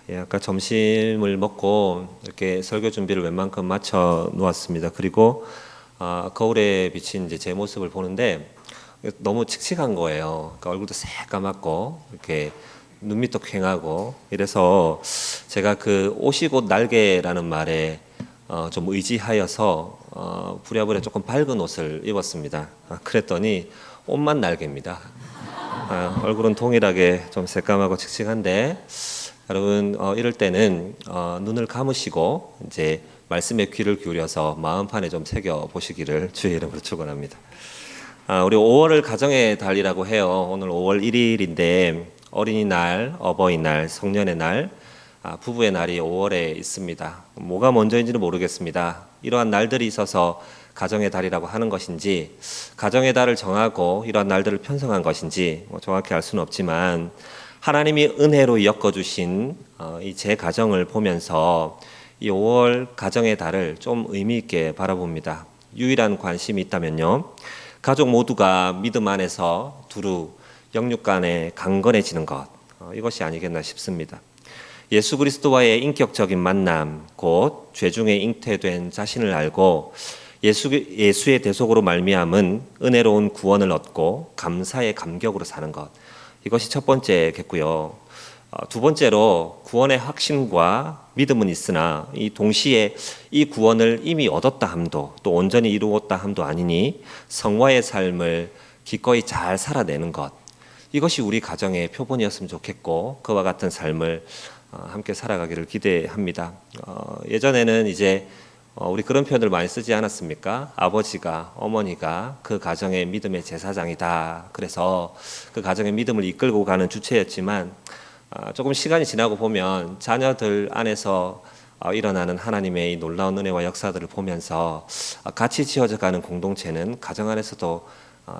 예, 아까 점심을 먹고 이렇게 설교 준비를 웬만큼 마쳐 놓았습니다. 그리고 거울에 비친 이제 제 모습을 보는데 너무 칙칙한 거예요. 그러니까 얼굴도 새까맣고 이렇게 눈 밑도 퀭하고 이래서 제가 그 옷이 곧 날개라는 말에 좀 의지하여서 부랴부랴 조금 밝은 옷을 입었습니다. 그랬더니 옷만 날개입니다. 얼굴은 동일하게 좀 새까맣고 칙칙한데 여러분 이럴 때는 눈을 감으시고 이제 말씀에 귀를 기울여서 마음판에 좀 새겨 보시기를 주의 이름으로 축원합니다. 우리 5월을 가정의 달이라고 해요. 오늘 5월 1일인데 어린이날, 어버이날, 성년의 날, 부부의 날이 5월에 있습니다. 뭐가 먼저인지는 모르겠습니다. 이러한 날들이 있어서 가정의 달이라고 하는 것인지, 가정의 달을 정하고 이러한 날들을 편성한 것인지 정확히 알 수는 없지만 하나님이 은혜로 엮어주신 이 제 가정을 보면서 이 5월 가정의 달을 좀 의미 있게 바라봅니다. 유일한 관심이 있다면요, 가족 모두가 믿음 안에서 두루 영육 간에 강건해지는 것, 이것이 아니겠나 싶습니다. 예수 그리스도와의 인격적인 만남, 곧 죄 중에 잉태된 자신을 알고 예수의 대속으로 말미암은 은혜로운 구원을 얻고 감사의 감격으로 사는 것, 이것이 첫 번째겠고요. 두 번째로 구원의 확신과 믿음은 있으나 이 동시에 이 구원을 이미 얻었다 함도 또 온전히 이루었다 함도 아니니 성화의 삶을 기꺼이 잘 살아내는 것, 이것이 우리 가정의 표본이었으면 좋겠고 그와 같은 삶을 함께 살아가기를 기대합니다. 예전에는 이제 우리 그런 표현을 많이 쓰지 않았습니까? 아버지가, 어머니가 그 가정의 믿음의 제사장이다. 그래서 그 가정의 믿음을 이끌고 가는 주체였지만 조금 시간이 지나고 보면 자녀들 안에서 일어나는 하나님의 이 놀라운 은혜와 역사들을 보면서 같이 지어져가는 공동체는 가정 안에서도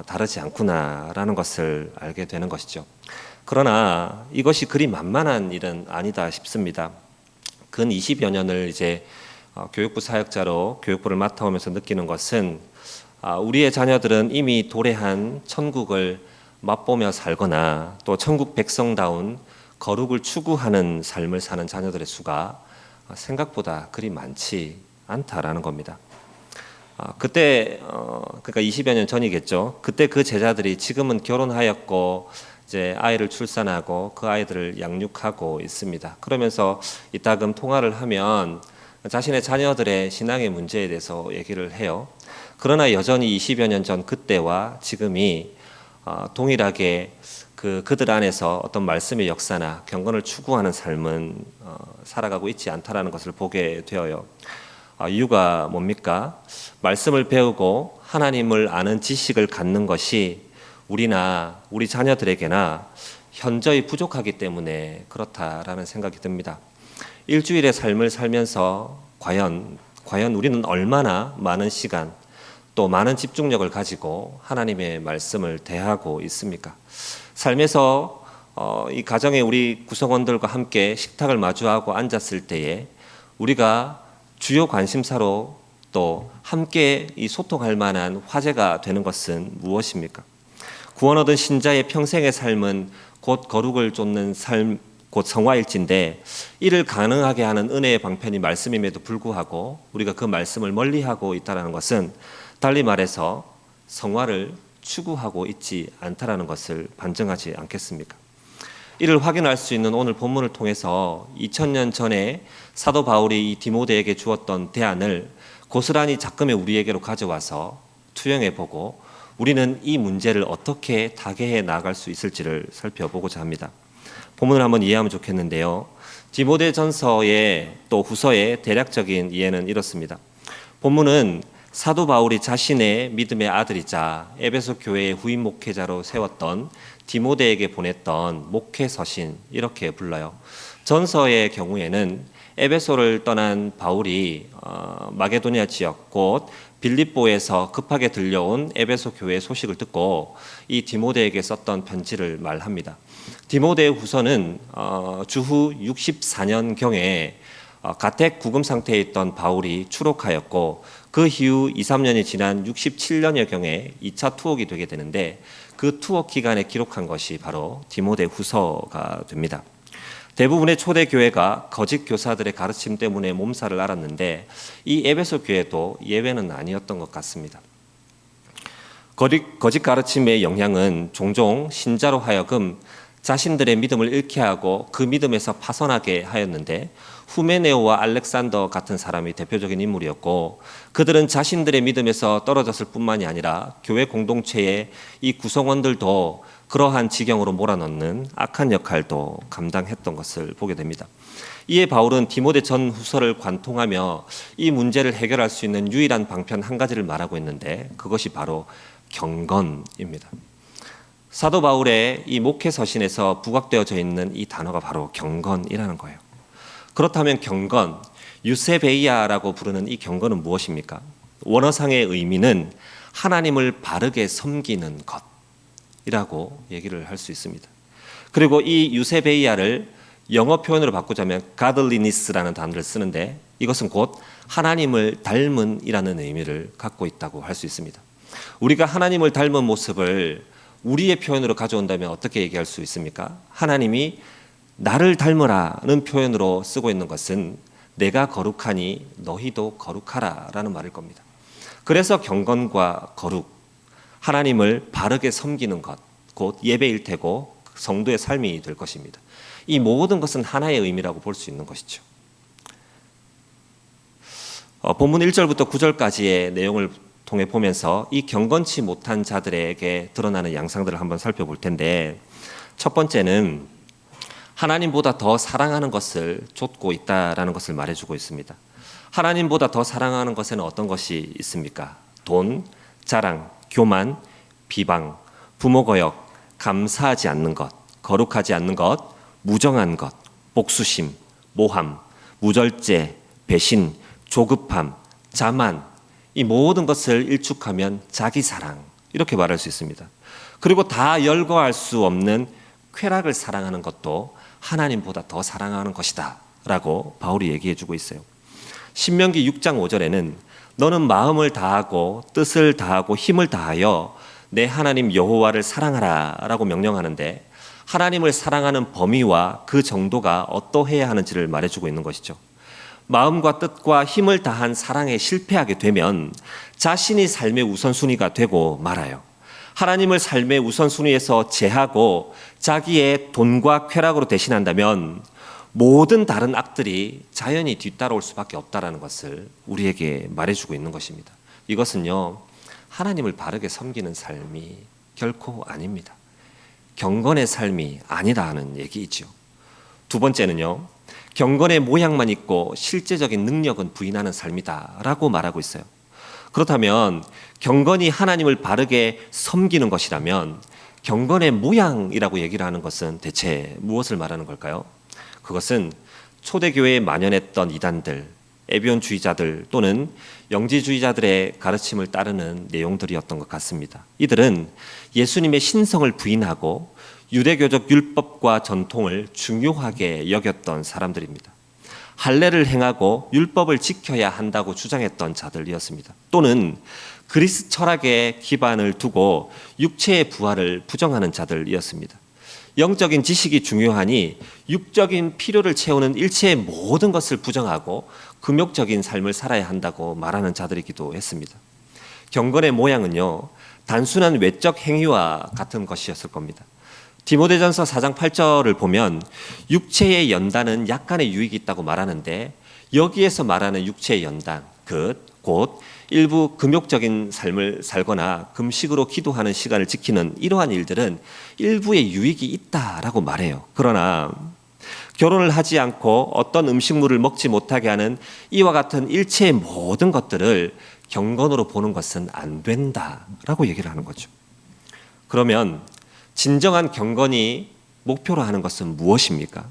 다르지 않구나라는 것을 알게 되는 것이죠. 그러나 이것이 그리 만만한 일은 아니다 싶습니다. 근 20여 년을 이제 교육부 사역자로 교육부를 맡아오면서 느끼는 것은 우리의 자녀들은 이미 도래한 천국을 맛보며 살거나 또 천국 백성다운 거룩을 추구하는 삶을 사는 자녀들의 수가 생각보다 그리 많지 않다라는 겁니다. 그때 그러니까 20여 년 전이겠죠. 그때 그 제자들이 지금은 결혼하였고 이제 아이를 출산하고 그 아이들을 양육하고 있습니다. 그러면서 이따금 통화를 하면 자신의 자녀들의 신앙의 문제에 대해서 얘기를 해요. 그러나 여전히 20여 년 전 그때와 지금이 동일하게 그들 안에서 어떤 말씀의 역사나 경건을 추구하는 삶은 살아가고 있지 않다라는 것을 보게 되어요. 이유가 뭡니까? 말씀을 배우고 하나님을 아는 지식을 갖는 것이 우리나 우리 자녀들에게나 현저히 부족하기 때문에 그렇다라는 생각이 듭니다. 일주일의 삶을 살면서 과연 우리는 얼마나 많은 시간 또 많은 집중력을 가지고 하나님의 말씀을 대하고 있습니까? 삶에서 이 가정의 우리 구성원들과 함께 식탁을 마주하고 앉았을 때에 우리가 주요 관심사로 또 함께 이 소통할 만한 화제가 되는 것은 무엇입니까? 구원 얻은 신자의 평생의 삶은 곧 거룩을 쫓는 삶, 곧 성화일지인데 이를 가능하게 하는 은혜의 방편이 말씀임에도 불구하고 우리가 그 말씀을 멀리하고 있다는 것은 달리 말해서 성화를 추구하고 있지 않다는 것을 반증하지 않겠습니까? 이를 확인할 수 있는 오늘 본문을 통해서 2000년 전에 사도 바울이 이 디모데에게 주었던 대안을 고스란히 작금의 우리에게로 가져와서 투영해보고 우리는 이 문제를 어떻게 타개해 나갈 수 있을지를 살펴보고자 합니다. 본문을 한번 이해하면 좋겠는데요. 디모데전서의 또 후서의 대략적인 이해는 이렇습니다. 본문은 사도 바울이 자신의 믿음의 아들이자 에베소 교회의 후임 목회자로 세웠던 디모데에게 보냈던 목회 서신, 이렇게 불러요. 전서의 경우에는 에베소를 떠난 바울이 마게도니아 지역 곧 빌립보에서 급하게 들려온 에베소 교회의 소식을 듣고 이 디모데에게 썼던 편지를 말합니다. 디모데 후서는 주후 64년경에 가택 구금 상태에 있던 바울이 추록하였고 그 이후 2, 3년이 지난 67년여경에 2차 투옥이 되게 되는데 그 투옥 기간에 기록한 것이 바로 디모데 후서가 됩니다. 대부분의 초대 교회가 거짓 교사들의 가르침 때문에 몸살을 앓았는데 이 에베소 교회도 예외는 아니었던 것 같습니다. 거짓 가르침의 영향은 종종 신자로 하여금 자신들의 믿음을 잃게 하고 그 믿음에서 파선하게 하였는데, 후메네오와 알렉산더 같은 사람이 대표적인 인물이었고, 그들은 자신들의 믿음에서 떨어졌을 뿐만이 아니라 교회 공동체의 이 구성원들도 그러한 지경으로 몰아넣는 악한 역할도 감당했던 것을 보게 됩니다. 이에 바울은 디모데 전후서를 관통하며 이 문제를 해결할 수 있는 유일한 방편 한 가지를 말하고 있는데, 그것이 바로 경건입니다. 사도 바울의 이 목회 서신에서 부각되어져 있는 이 단어가 바로 경건이라는 거예요. 그렇다면 경건, 유세베이아라고 부르는 이 경건은 무엇입니까? 원어상의 의미는 하나님을 바르게 섬기는 것이라고 얘기를 할 수 있습니다. 그리고 이 유세베이아를 영어 표현으로 바꾸자면 godliness라는 단어를 쓰는데, 이것은 곧 하나님을 닮은 이라는 의미를 갖고 있다고 할 수 있습니다. 우리가 하나님을 닮은 모습을 우리의 표현으로 가져온다면 어떻게 얘기할 수 있습니까? 하나님이 나를 닮으라는 표현으로 쓰고 있는 것은 내가 거룩하니 너희도 거룩하라 라는 말일 겁니다. 그래서 경건과 거룩, 하나님을 바르게 섬기는 것, 곧 예배일 테고 성도의 삶이 될 것입니다. 이 모든 것은 하나의 의미라고 볼 수 있는 것이죠. 본문 1절부터 9절까지의 내용을 통해 보면서 이 경건치 못한 자들에게 드러나는 양상들을 한번 살펴볼 텐데, 첫 번째는 하나님보다 더 사랑하는 것을 좇고 있다라는 것을 말해주고 있습니다. 하나님보다 더 사랑하는 것에는 어떤 것이 있습니까? 돈, 자랑, 교만, 비방, 부모 거역, 감사하지 않는 것, 거룩하지 않는 것, 무정한 것, 복수심, 모함, 무절제, 배신, 조급함, 자만, 이 모든 것을 일축하면 자기사랑, 이렇게 말할 수 있습니다. 그리고 다 열거할 수 없는 쾌락을 사랑하는 것도 하나님보다 더 사랑하는 것이다 라고 바울이 얘기해주고 있어요. 신명기 6장 5절에는 너는 마음을 다하고 뜻을 다하고 힘을 다하여 내 하나님 여호와를 사랑하라 라고 명령하는데, 하나님을 사랑하는 범위와 그 정도가 어떠해야 하는지를 말해주고 있는 것이죠. 마음과 뜻과 힘을 다한 사랑에 실패하게 되면 자신이 삶의 우선순위가 되고 말아요. 하나님을 삶의 우선순위에서 제하고 자기의 돈과 쾌락으로 대신한다면 모든 다른 악들이 자연히 뒤따라올 수밖에 없다는 것을 우리에게 말해주고 있는 것입니다. 이것은요, 하나님을 바르게 섬기는 삶이 결코 아닙니다. 경건의 삶이 아니라는 얘기이죠. 두 번째는요, 경건의 모양만 있고 실제적인 능력은 부인하는 삶이다라고 말하고 있어요. 그렇다면 경건이 하나님을 바르게 섬기는 것이라면 경건의 모양이라고 얘기를 하는 것은 대체 무엇을 말하는 걸까요? 그것은 초대교회에 만연했던 이단들, 에비온주의자들 또는 영지주의자들의 가르침을 따르는 내용들이었던 것 같습니다. 이들은 예수님의 신성을 부인하고 유대교적 율법과 전통을 중요하게 여겼던 사람들입니다. 할례를 행하고 율법을 지켜야 한다고 주장했던 자들이었습니다. 또는 그리스 철학에 기반을 두고 육체의 부활을 부정하는 자들이었습니다. 영적인 지식이 중요하니 육적인 필요를 채우는 일체의 모든 것을 부정하고 금욕적인 삶을 살아야 한다고 말하는 자들이기도 했습니다. 경건의 모양은요, 단순한 외적 행위와 같은 것이었을 겁니다. 디모데전서 4장 8절을 보면 육체의 연단은 약간의 유익이 있다고 말하는데, 여기에서 말하는 육체의 연단, 곧 일부 금욕적인 삶을 살거나 금식으로 기도하는 시간을 지키는 이러한 일들은 일부의 유익이 있다라고 말해요. 그러나 결혼을 하지 않고 어떤 음식물을 먹지 못하게 하는 이와 같은 일체의 모든 것들을 경건으로 보는 것은 안 된다라고 얘기를 하는 거죠. 그러면 진정한 경건이 목표로 하는 것은 무엇입니까?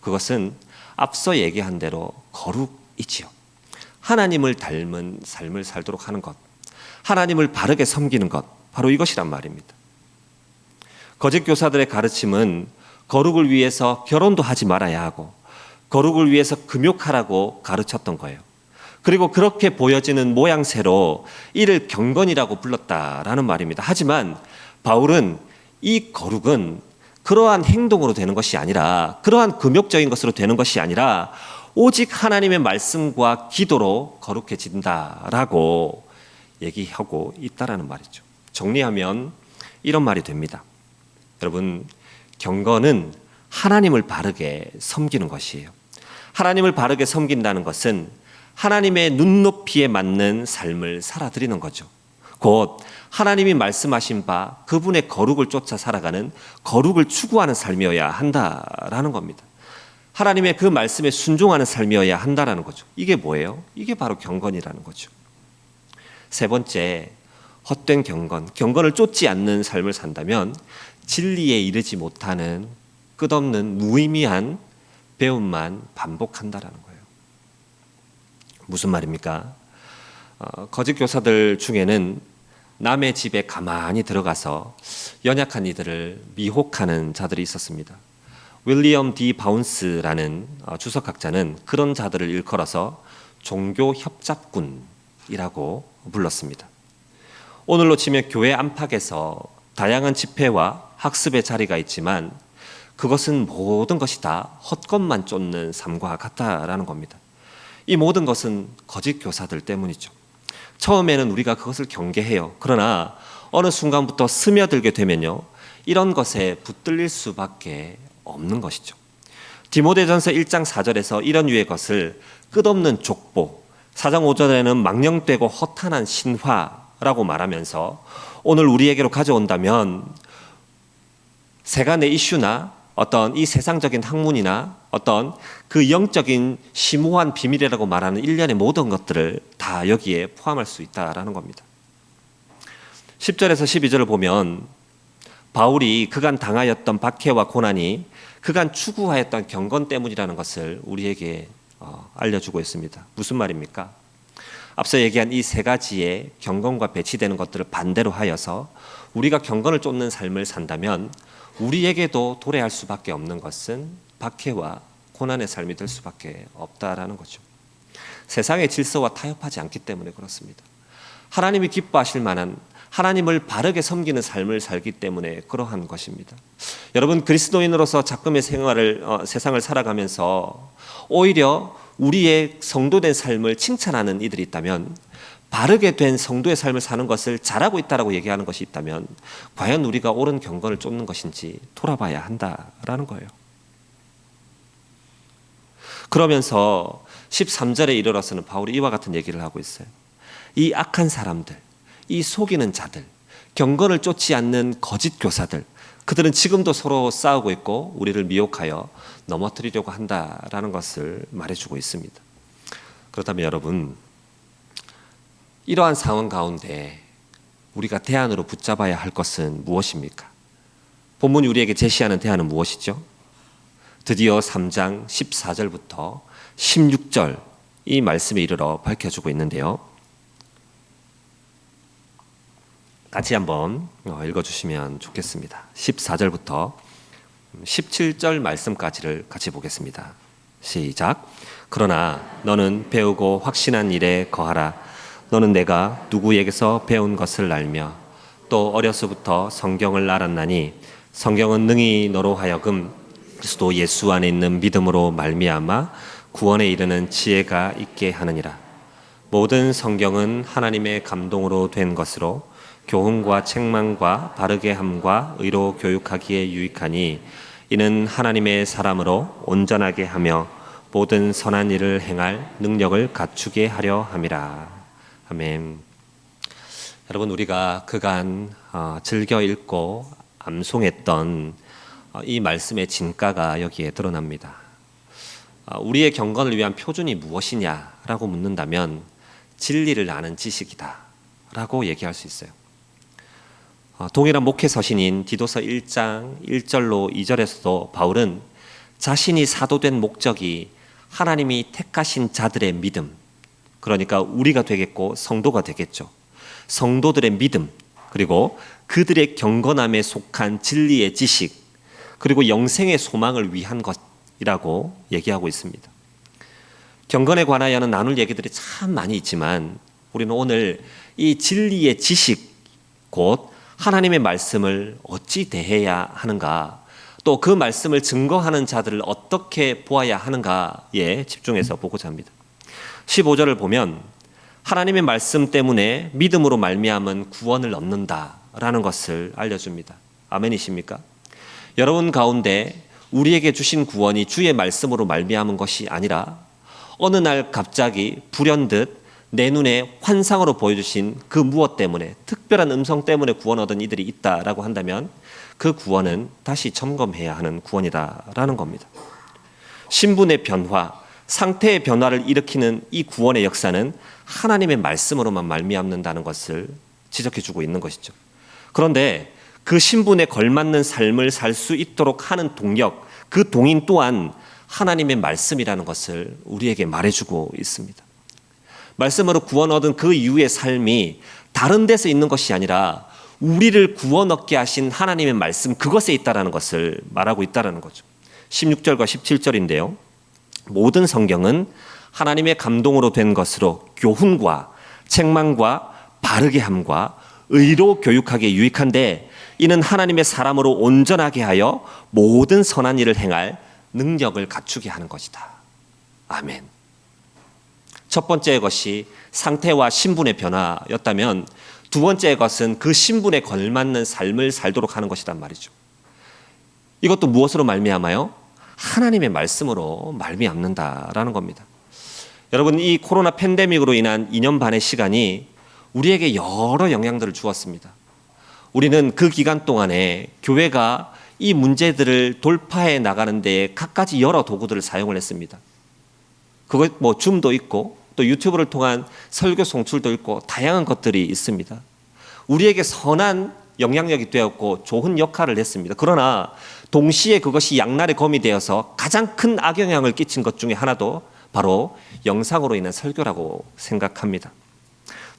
그것은 앞서 얘기한 대로 거룩이지요. 하나님을 닮은 삶을 살도록 하는 것, 하나님을 바르게 섬기는 것, 바로 이것이란 말입니다. 거짓 교사들의 가르침은 거룩을 위해서 결혼도 하지 말아야 하고 거룩을 위해서 금욕하라고 가르쳤던 거예요. 그리고 그렇게 보여지는 모양새로 이를 경건이라고 불렀다라는 말입니다. 하지만 바울은 이 거룩은 그러한 행동으로 되는 것이 아니라, 그러한 금욕적인 것으로 되는 것이 아니라 오직 하나님의 말씀과 기도로 거룩해진다라고 얘기하고 있다라는 말이죠. 정리하면 이런 말이 됩니다. 여러분, 경건은 하나님을 바르게 섬기는 것이에요. 하나님을 바르게 섬긴다는 것은 하나님의 눈높이에 맞는 삶을 살아드리는 거죠. 곧 하나님이 말씀하신 바 그분의 거룩을 쫓아 살아가는, 거룩을 추구하는 삶이어야 한다라는 겁니다. 하나님의 그 말씀에 순종하는 삶이어야 한다라는 거죠. 이게 뭐예요? 이게 바로 경건이라는 거죠. 세 번째, 헛된 경건, 경건을 쫓지 않는 삶을 산다면 진리에 이르지 못하는 끝없는 무의미한 배움만 반복한다라는 거예요. 무슨 말입니까? 거짓 교사들 중에는 남의 집에 가만히 들어가서 연약한 이들을 미혹하는 자들이 있었습니다. 윌리엄 D. 바운스라는 주석학자는 그런 자들을 일컬어서 종교 협잡군이라고 불렀습니다. 오늘로 치면 교회 안팎에서 다양한 집회와 학습의 자리가 있지만 그것은 모든 것이 다 헛것만 쫓는 삶과 같다라는 겁니다. 이 모든 것은 거짓 교사들 때문이죠. 처음에는 우리가 그것을 경계해요. 그러나 어느 순간부터 스며들게 되면요, 이런 것에 붙들릴 수밖에 없는 것이죠. 디모데전서 1장 4절에서 이런 유의 것을 끝없는 족보, 4장 5절에는 망령되고 허탄한 신화라고 말하면서 오늘 우리에게로 가져온다면 세간의 이슈나 어떤 이 세상적인 학문이나 어떤 그 영적인 심오한 비밀이라고 말하는 일련의 모든 것들을 다 여기에 포함할 수 있다라는 겁니다. 10절에서 12절을 보면 바울이 그간 당하였던 박해와 고난이 그간 추구하였던 경건 때문이라는 것을 우리에게 알려주고 있습니다. 무슨 말입니까? 앞서 얘기한 이 세 가지의 경건과 배치되는 것들을 반대로 하여서 우리가 경건을 쫓는 삶을 산다면 우리에게도 도래할 수밖에 없는 것은 박해와 고난의 삶이 될 수밖에 없다라는 거죠. 세상의 질서와 타협하지 않기 때문에 그렇습니다. 하나님이 기뻐하실 만한, 하나님을 바르게 섬기는 삶을 살기 때문에 그러한 것입니다. 여러분, 그리스도인으로서 작금의 세상을 살아가면서 오히려 우리의 성도된 삶을 칭찬하는 이들이 있다면, 바르게 된 성도의 삶을 사는 것을 잘하고 있다라고 얘기하는 것이 있다면 과연 우리가 옳은 경건을 쫓는 것인지 돌아봐야 한다라는 거예요. 그러면서 13절에 이르러서는 바울이 이와 같은 얘기를 하고 있어요. 이 악한 사람들, 이 속이는 자들, 경건을 쫓지 않는 거짓 교사들, 그들은 지금도 서로 싸우고 있고 우리를 미혹하여 넘어뜨리려고 한다라는 것을 말해주고 있습니다. 그렇다면 여러분, 이러한 상황 가운데 우리가 대안으로 붙잡아야 할 것은 무엇입니까? 본문이 우리에게 제시하는 대안은 무엇이죠? 드디어 3장 14절부터 16절 이 말씀에 이르러 밝혀주고 있는데요. 같이 한번 읽어주시면 좋겠습니다. 14절부터 17절 말씀까지를 같이 보겠습니다. 시작. 그러나 너는 배우고 확신한 일에 거하라. 너는 내가 누구에게서 배운 것을 알며 또 어려서부터 성경을 알았나니 성경은 능히 너로 하여금 그리스도 예수 안에 있는 믿음으로 말미암아 구원에 이르는 지혜가 있게 하느니라. 모든 성경은 하나님의 감동으로 된 것으로 교훈과 책망과 바르게 함과 의로 교육하기에 유익하니 이는 하나님의 사람으로 온전하게 하며 모든 선한 일을 행할 능력을 갖추게 하려 함이라. 아멘. 여러분, 우리가 그간 즐겨 읽고 암송했던 이 말씀의 진가가 여기에 드러납니다. 우리의 경건을 위한 표준이 무엇이냐라고 묻는다면 진리를 아는 지식이다 라고 얘기할 수 있어요. 동일한 목회 서신인 디도서 1장 1절로 2절에서도 바울은 자신이 사도된 목적이 하나님이 택하신 자들의 믿음, 그러니까 우리가 되겠고 성도가 되겠죠. 성도들의 믿음, 그리고 그들의 경건함에 속한 진리의 지식, 그리고 영생의 소망을 위한 것이라고 얘기하고 있습니다. 경건에 관하여는 나눌 얘기들이 참 많이 있지만 우리는 오늘 이 진리의 지식, 곧 하나님의 말씀을 어찌 대해야 하는가, 또 그 말씀을 증거하는 자들을 어떻게 보아야 하는가에 집중해서 보고자 합니다. 15절을 보면 하나님의 말씀 때문에 믿음으로 말미암은 구원을 얻는다라는 것을 알려줍니다. 아멘이십니까? 여러분 가운데 우리에게 주신 구원이 주의 말씀으로 말미암은 것이 아니라 어느 날 갑자기 불현듯 내 눈에 환상으로 보여주신 그 무엇 때문에, 특별한 음성 때문에 구원 얻은 이들이 있다라고 한다면 그 구원은 다시 점검해야 하는 구원이다라는 겁니다. 신분의 변화, 상태의 변화를 일으키는 이 구원의 역사는 하나님의 말씀으로만 말미암는다는 것을 지적해주고 있는 것이죠. 그런데 그 신분에 걸맞는 삶을 살 수 있도록 하는 동력, 그 동인 또한 하나님의 말씀이라는 것을 우리에게 말해주고 있습니다. 말씀으로 구원 얻은 그 이후의 삶이 다른 데서 있는 것이 아니라 우리를 구원 얻게 하신 하나님의 말씀, 그것에 있다는 것을 말하고 있다는 거죠. 16절과 17절인데요. 모든 성경은 하나님의 감동으로 된 것으로 교훈과 책망과 바르게 함과 의로 교육하기에 유익한데 이는 하나님의 사람으로 온전하게 하여 모든 선한 일을 행할 능력을 갖추게 하는 것이다. 아멘. 첫 번째 것이 상태와 신분의 변화였다면 두 번째 것은 그 신분에 걸맞는 삶을 살도록 하는 것이란 말이죠. 이것도 무엇으로 말미암아요? 하나님의 말씀으로 말미암는다라는 겁니다. 여러분, 이 코로나 팬데믹으로 인한 2년 반의 시간이 우리에게 여러 영향들을 주었습니다. 우리는 그 기간 동안에 교회가 이 문제들을 돌파해 나가는 데 갖가지 여러 도구들을 사용을 했습니다. 그것 줌도 있고 또 유튜브를 통한 설교 송출도 있고 다양한 것들이 있습니다. 우리에게 선한 영향력이 되었고 좋은 역할을 했습니다. 그러나 동시에 그것이 양날의 검이 되어서 가장 큰 악영향을 끼친 것 중에 하나도 바로 영상으로 인한 설교라고 생각합니다.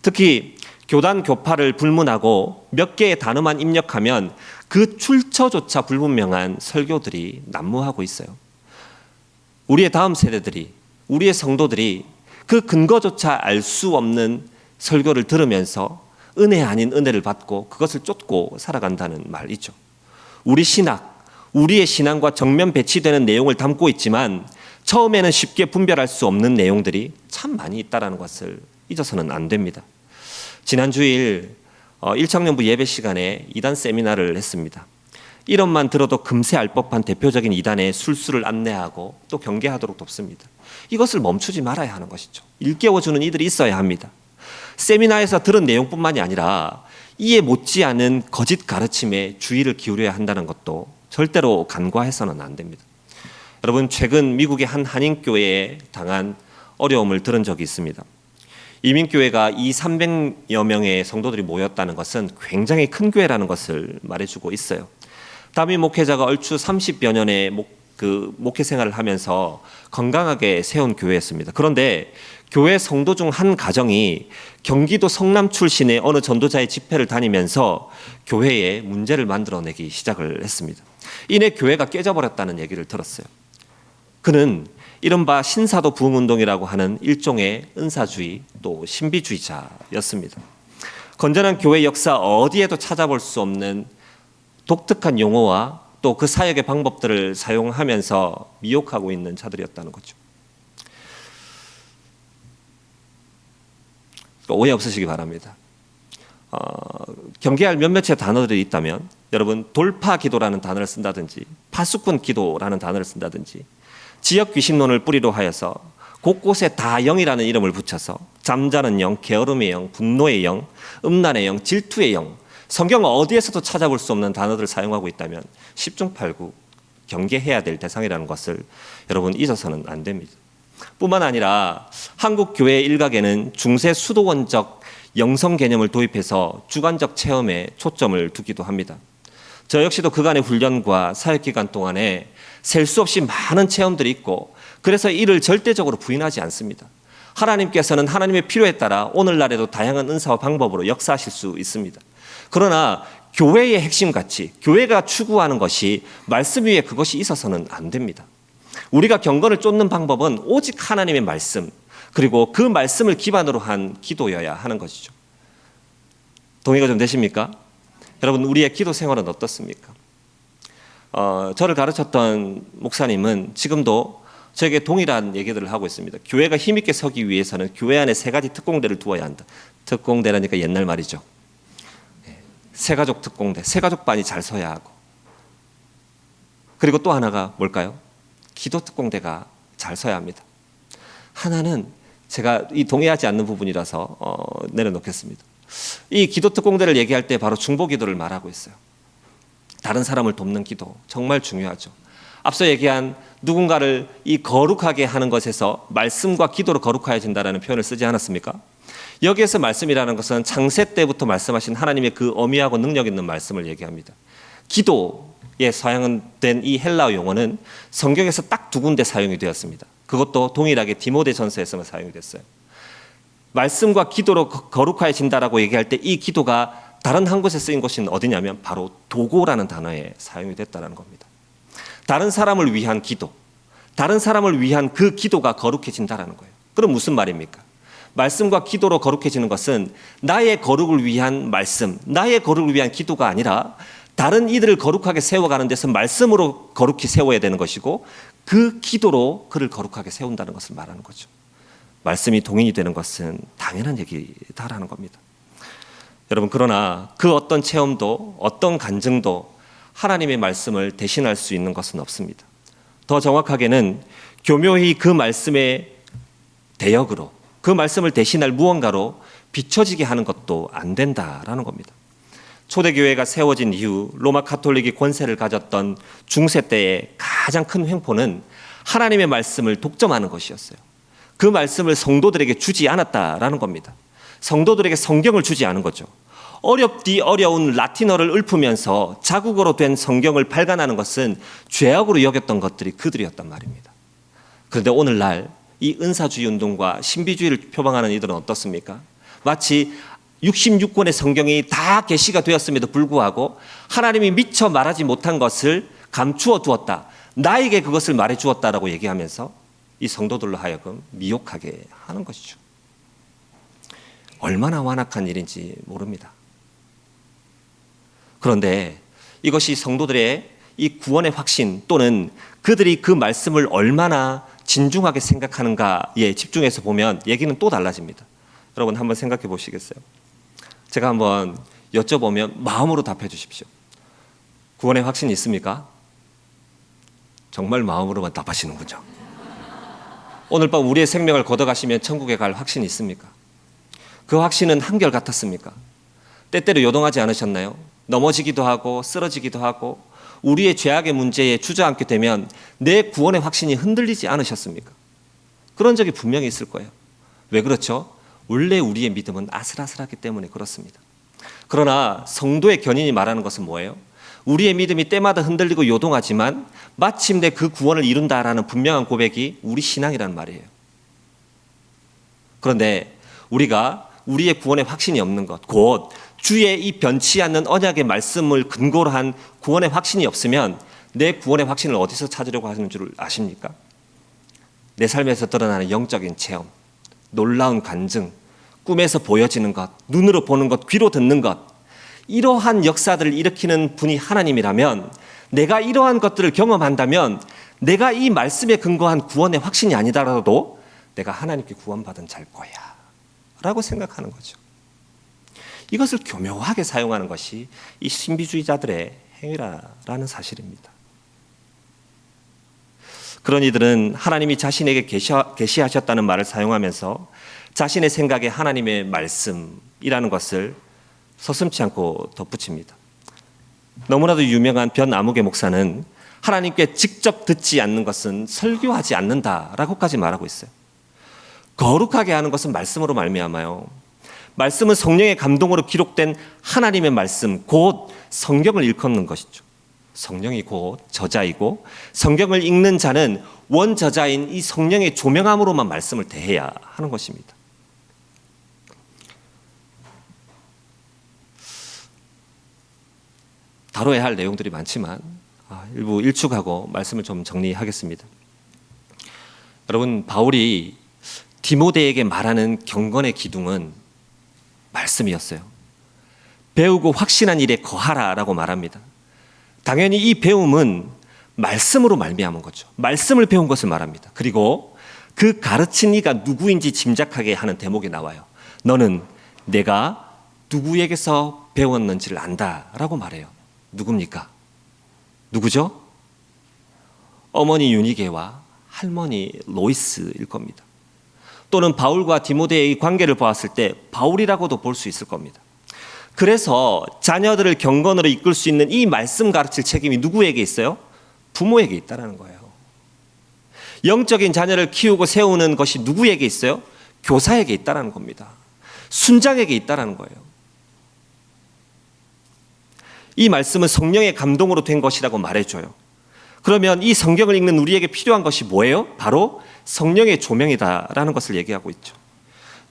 특히 교단 교파를 불문하고 몇 개의 단어만 입력하면 그 출처조차 불분명한 설교들이 난무하고 있어요. 우리의 다음 세대들이, 우리의 성도들이 그 근거조차 알 수 없는 설교를 들으면서 은혜 아닌 은혜를 받고 그것을 쫓고 살아간다는 말이죠. 우리 신학, 우리의 신앙과 정면 배치되는 내용을 담고 있지만 처음에는 쉽게 분별할 수 없는 내용들이 참 많이 있다는 것을 잊어서는 안 됩니다. 지난 주일 1청년부 예배 시간에 이단 세미나를 했습니다. 이름만 들어도 금세 알 법한 대표적인 이단의 술수를 안내하고 또 경계하도록 돕습니다. 이것을 멈추지 말아야 하는 것이죠. 일깨워주는 이들이 있어야 합니다. 세미나에서 들은 내용뿐만이 아니라 이에 못지않은 거짓 가르침에 주의를 기울여야 한다는 것도 절대로 간과해서는 안 됩니다. 여러분, 최근 미국의 한 한인교회에 당한 어려움을 들은 적이 있습니다. 이민교회가 300여 명의 성도들이 모였다는 것은 굉장히 큰 교회라는 것을 말해주고 있어요. 담임 목회자가 얼추 30여 년의 목회 생활을 하면서 건강하게 세운 교회였습니다. 그런데 교회 성도 중 한 가정이 경기도 성남 출신의 어느 전도자의 집회를 다니면서 교회에 문제를 만들어내기 시작을 했습니다. 이내 교회가 깨져버렸다는 얘기를 들었어요. 그는 이른바 신사도 부흥운동이라고 하는 일종의 은사주의 또 신비주의자였습니다. 건전한 교회 역사 어디에도 찾아볼 수 없는 독특한 용어와 또 그 사역의 방법들을 사용하면서 미혹하고 있는 자들이었다는 거죠. 오해 없으시기 바랍니다. 경계할 몇몇의 단어들이 있다면 여러분, 돌파 기도라는 단어를 쓴다든지 파수꾼 기도라는 단어를 쓴다든지 지역 귀신론을 뿌리로 하여서 곳곳에 다 영이라는 이름을 붙여서 잠자는 영, 게으름의 영, 분노의 영, 음란의 영, 질투의 영, 성경 어디에서도 찾아볼 수 없는 단어들을 사용하고 있다면 10중 8구 경계해야 될 대상이라는 것을 여러분 잊어서는 안 됩니다. 뿐만 아니라 한국 교회 일각에는 중세 수도원적 영성 개념을 도입해서 주관적 체험에 초점을 두기도 합니다. 저 역시도 그간의 훈련과 사역기간 동안에 셀 수 없이 많은 체험들이 있고 그래서 이를 절대적으로 부인하지 않습니다. 하나님께서는 하나님의 필요에 따라 오늘날에도 다양한 은사와 방법으로 역사하실 수 있습니다. 그러나 교회의 핵심 가치, 교회가 추구하는 것이 말씀 위에 그것이 있어서는 안 됩니다. 우리가 경건을 쫓는 방법은 오직 하나님의 말씀, 그리고 그 말씀을 기반으로 한 기도여야 하는 것이죠. 동의가 좀 되십니까? 여러분, 우리의 기도 생활은 어떻습니까? 저를 가르쳤던 목사님은 지금도 저에게 동일한 얘기들을 하고 있습니다. 교회가 힘있게 서기 위해서는 교회 안에 세 가지 특공대를 두어야 한다. 특공대라니까 옛날 말이죠. 새가족 특공대, 새가족반이 잘 서야 하고, 그리고 또 하나가 뭘까요? 기도 특공대가 잘 서야 합니다. 하나는 제가 동의하지 않는 부분이라서 내려놓겠습니다. 이 기도 특공대를 얘기할 때 바로 중보 기도를 말하고 있어요. 다른 사람을 돕는 기도 정말 중요하죠. 앞서 얘기한 누군가를 이 거룩하게 하는 것에서 말씀과 기도로 거룩해진다라는 표현을 쓰지 않았습니까? 여기에서 말씀이라는 것은 창세 때부터 말씀하신 하나님의 그 어미하고 능력 있는 말씀을 얘기합니다. 기도에 사용된 이 헬라어 용어는 성경에서 딱 두 군데 사용이 되었습니다. 그것도 동일하게 디모데전서에서만 사용이 됐어요. 말씀과 기도로 거룩해진다라고 얘기할 때 이 기도가 다른 한 곳에 쓰인 곳은 어디냐면 바로 도고라는 단어에 사용이 됐다는 겁니다. 다른 사람을 위한 기도, 다른 사람을 위한 그 기도가 거룩해진다는 거예요. 그럼 무슨 말입니까? 말씀과 기도로 거룩해지는 것은 나의 거룩을 위한 말씀, 나의 거룩을 위한 기도가 아니라 다른 이들을 거룩하게 세워가는 데서 말씀으로 거룩히 세워야 되는 것이고, 그 기도로 그를 거룩하게 세운다는 것을 말하는 거죠. 말씀이 동인이 되는 것은 당연한 얘기다라는 겁니다. 여러분, 그러나 그 어떤 체험도 어떤 간증도 하나님의 말씀을 대신할 수 있는 것은 없습니다. 더 정확하게는 교묘히 그 말씀의 대역으로, 그 말씀을 대신할 무언가로 비춰지게 하는 것도 안 된다라는 겁니다. 초대교회가 세워진 이후 로마 가톨릭이 권세를 가졌던 중세 때의 가장 큰 횡포는 하나님의 말씀을 독점하는 것이었어요. 그 말씀을 성도들에게 주지 않았다라는 겁니다. 성도들에게 성경을 주지 않은 거죠. 어렵디 어려운 라틴어를 읊으면서 자국어로 된 성경을 발간하는 것은 죄악으로 여겼던 것들이 그들이었단 말입니다. 그런데 오늘날 이 은사주의 운동과 신비주의를 표방하는 이들은 어떻습니까? 마치 66권의 성경이 다 계시가 되었음에도 불구하고 하나님이 미처 말하지 못한 것을 감추어 두었다, 나에게 그것을 말해 주었다라고 얘기하면서 이 성도들로 하여금 미혹하게 하는 것이죠. 얼마나 완악한 일인지 모릅니다. 그런데 이것이 성도들의 이 구원의 확신 또는 그들이 그 말씀을 얼마나 진중하게 생각하는가에 집중해서 보면 얘기는 또 달라집니다. 여러분 한번 생각해 보시겠어요? 제가 한번 여쭤보면 마음으로 답해 주십시오. 구원의 확신이 있습니까? 정말 마음으로만 답하시는군요. 오늘 밤 우리의 생명을 걷어가시면 천국에 갈 확신이 있습니까? 그 확신은 한결같았습니까? 때때로 요동하지 않으셨나요? 넘어지기도 하고 쓰러지기도 하고 우리의 죄악의 문제에 주저앉게 되면 내 구원의 확신이 흔들리지 않으셨습니까? 그런 적이 분명히 있을 거예요. 왜 그렇죠? 원래 우리의 믿음은 아슬아슬하기 때문에 그렇습니다. 그러나 성도의 견인이 말하는 것은 뭐예요? 우리의 믿음이 때마다 흔들리고 요동하지만 마침내 그 구원을 이룬다라는 분명한 고백이 우리 신앙이라는 말이에요. 그런데 우리가 우리의 구원의 확신이 없는 것, 곧 주의 이 변치 않는 언약의 말씀을 근거로 한 구원의 확신이 없으면 내 구원의 확신을 어디서 찾으려고 하는 줄 아십니까? 내 삶에서 드러나는 영적인 체험, 놀라운 간증, 꿈에서 보여지는 것, 눈으로 보는 것, 귀로 듣는 것, 이러한 역사들을 일으키는 분이 하나님이라면, 내가 이러한 것들을 경험한다면 내가 이 말씀에 근거한 구원의 확신이 아니더라도 내가 하나님께 구원받은 자일 거야 라고 생각하는 거죠. 이것을 교묘하게 사용하는 것이 이 신비주의자들의 행위라는 사실입니다. 그런 이들은 하나님이 자신에게 계시하셨다는 말을 사용하면서 자신의 생각에 하나님의 말씀이라는 것을 서슴지 않고 덧붙입니다. 너무나도 유명한 변 아무개 목사는 하나님께 직접 듣지 않는 것은 설교하지 않는다라고까지 말하고 있어요. 거룩하게 하는 것은 말씀으로 말미암아요. 말씀은 성령의 감동으로 기록된 하나님의 말씀, 곧 성경을 일컫는 것이죠. 성령이 곧 저자이고 성경을 읽는 자는 원저자인 이 성령의 조명함으로만 말씀을 대해야 하는 것입니다. 다뤄야 할 내용들이 많지만 일부 일축하고 말씀을 좀 정리하겠습니다. 여러분, 바울이 디모데에게 말하는 경건의 기둥은 말씀이었어요. 배우고 확신한 일에 거하라라고 말합니다. 당연히 이 배움은 말씀으로 말미암은 거죠. 말씀을 배운 것을 말합니다. 그리고 그 가르친 이가 누구인지 짐작하게 하는 대목이 나와요. 너는 내가 누구에게서 배웠는지를 안다라고 말해요. 누굽니까? 누구죠? 어머니 유니게와 할머니 로이스일 겁니다. 또는 바울과 디모데의 관계를 보았을 때 바울이라고도 볼 수 있을 겁니다. 그래서 자녀들을 경건으로 이끌 수 있는 이 말씀 가르칠 책임이 누구에게 있어요? 부모에게 있다는 거예요. 영적인 자녀를 키우고 세우는 것이 누구에게 있어요? 교사에게 있다는 겁니다. 순장에게 있다는 거예요. 이 말씀은 성령의 감동으로 된 것이라고 말해줘요. 그러면 이 성경을 읽는 우리에게 필요한 것이 뭐예요? 바로 성령의 조명이다라는 것을 얘기하고 있죠.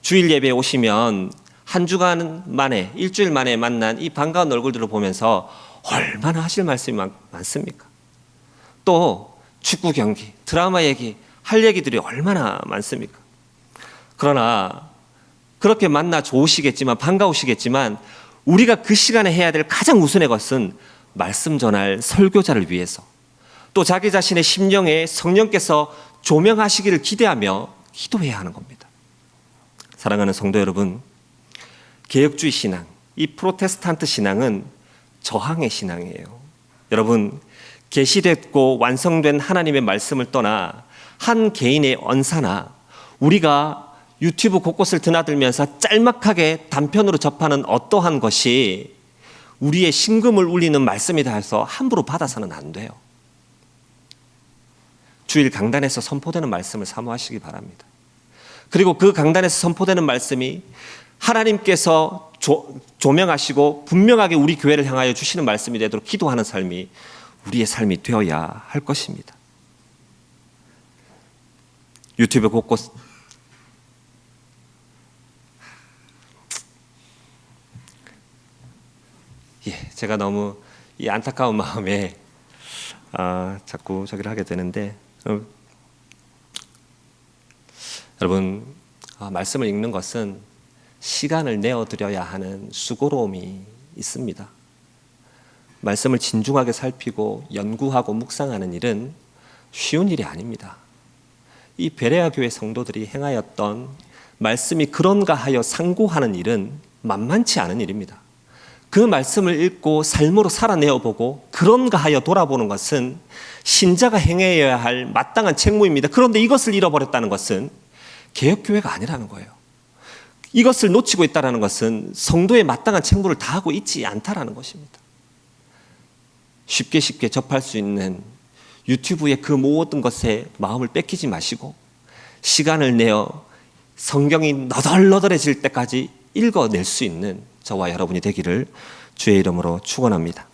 주일 예배에 오시면 한 주간 만에, 일주일 만에 만난 이 반가운 얼굴들을 보면서 얼마나 하실 말씀이 많습니까? 또 축구 경기, 드라마 얘기, 할 얘기들이 얼마나 많습니까? 그러나 그렇게 만나 좋으시겠지만, 반가우시겠지만 우리가 그 시간에 해야 될 가장 우선의 것은 말씀 전할 설교자를 위해서, 또 자기 자신의 심령에 성령께서 조명하시기를 기대하며 기도해야 하는 겁니다. 사랑하는 성도 여러분, 개혁주의 신앙, 이 프로테스탄트 신앙은 저항의 신앙이에요. 여러분, 계시됐고 완성된 하나님의 말씀을 떠나 한 개인의 언사나 우리가 유튜브 곳곳을 드나들면서 짤막하게 단편으로 접하는 어떠한 것이 우리의 심금을 울리는 말씀이다 해서 함부로 받아서는 안 돼요. 주일 강단에서 선포되는 말씀을 사모하시기 바랍니다. 그리고 그 강단에서 선포되는 말씀이 하나님께서 조명하시고 분명하게 우리 교회를 향하여 주시는 말씀이 되도록 기도하는 삶이 우리의 삶이 되어야 할 것입니다. 유튜브 곳곳 제가 너무 이 안타까운 마음에 자꾸 저기를 하게 되는데, 여러분, 말씀을 읽는 것은 시간을 내어드려야 하는 수고로움이 있습니다. 말씀을 진중하게 살피고 연구하고 묵상하는 일은 쉬운 일이 아닙니다. 이 베레아 교회 성도들이 행하였던 말씀이 그런가 하여 상고하는 일은 만만치 않은 일입니다. 그 말씀을 읽고 삶으로 살아내어보고 그런가 하여 돌아보는 것은 신자가 행해야 할 마땅한 책무입니다. 그런데 이것을 잃어버렸다는 것은 개혁교회가 아니라는 거예요. 이것을 놓치고 있다는 것은 성도의 마땅한 책무를 다하고 있지 않다라는 것입니다. 쉽게 접할 수 있는 유튜브의 그 모든 것에 마음을 뺏기지 마시고 시간을 내어 성경이 너덜너덜해질 때까지 읽어낼 수 있는 저와 여러분이 되기를 주의 이름으로 축원합니다.